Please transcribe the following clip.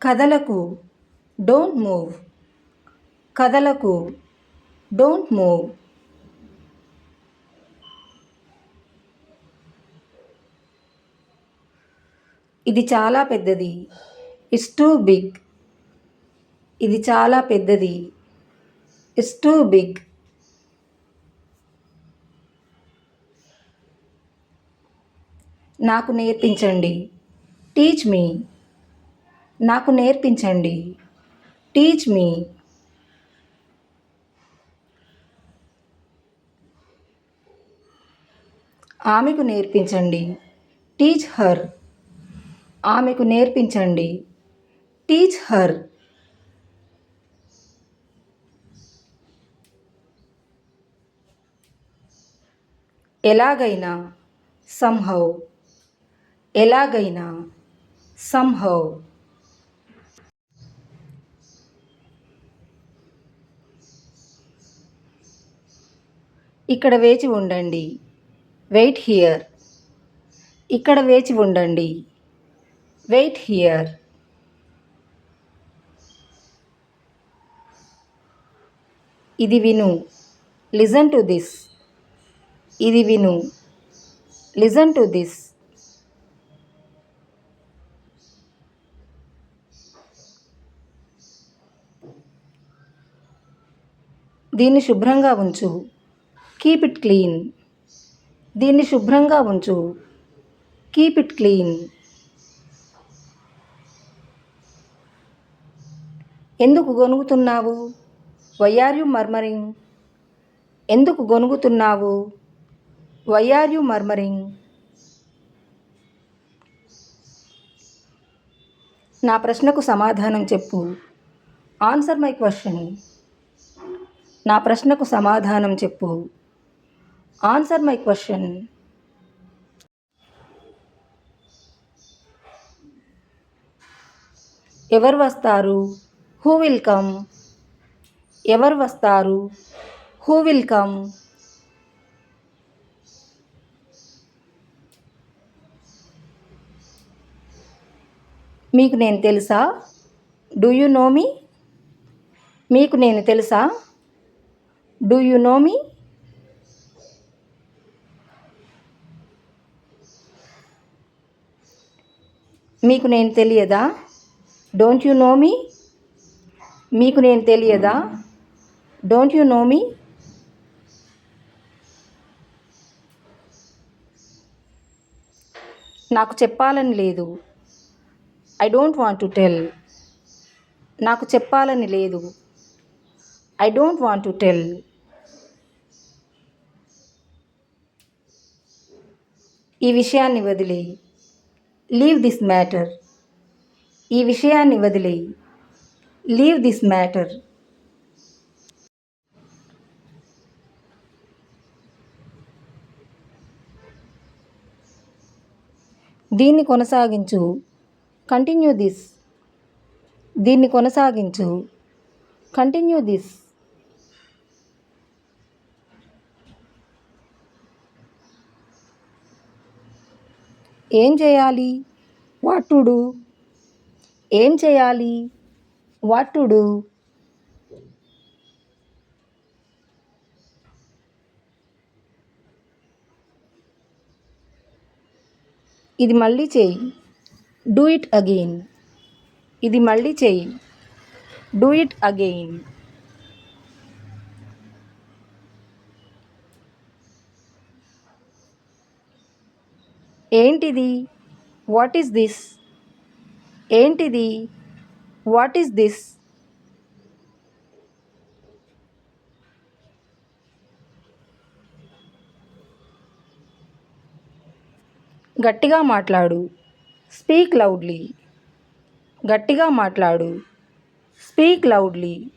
కదలకు, don't move. కదలకు, don't move. ఇది చాలా పెద్దది. It's too big. ఇది చాలా పెద్దది. It's too big. నాకు నేర్పించండి. Teach me. నాకు నేర్పించండి. Teach me. ఆమెకు నేర్పించండి. Teach her. ఆమెకు నేర్పించండి. Teach her. ఎలాగైనా, somehow. ఎలాగైనా, somehow. ఇక్కడ వేచి ఉండండి. Wait here. ఇక్కడ వేచి ఉండండి. Wait here. ఇది విను. Listen to this. ఇది విను. Listen to this. దీన్ని శుభ్రంగా ఉంచు. Keep it clean. దీన్ని శుభ్రంగా ఉంచు. Keep it clean. ఎందుకు గొనుగుతున్నావు? Why are you murmuring? ఎందుకు గొనుగుతున్నావు? Why are you murmuring? నా ప్రశ్నకు సమాధానం చెప్పు. Answer my question. నా ప్రశ్నకు సమాధానం చెప్పు. Answer my question. ఎవరు వస్తారు? Who will come? ఎవరు వస్తారు? Who will come? మీకు నేను తెలుసా? Do you know me? మీకు నేను తెలుసా? Do you know me? మీకు నేను తెలియదా? Don't you know me? మీకు నేను తెలియదా? Don't you know me? నాకు చెప్పాలని లేదు. I don't want to tell. నాకు చెప్పాలని లేదు. I don't want to tell. ఈ విషయాన్ని వదిలేయి. Leave this matter. ఈ విషయాన్ని వదిలేయి. Leave this matter. దీన్ని కొనసాగించు. Continue this. దీన్ని కొనసాగించు. Continue this. ఏం చేయాలి? What to do? ఏం చేయాలి? What to do? ఇది మళ్ళీ చేయి. Do it again. ఇది మళ్ళీ చేయి. Do it again. ఏంటిది? What is this? ఏంటిది? What is this? గట్టిగా మాట్లాడు. Speak loudly. గట్టిగా మాట్లాడు. Speak loudly.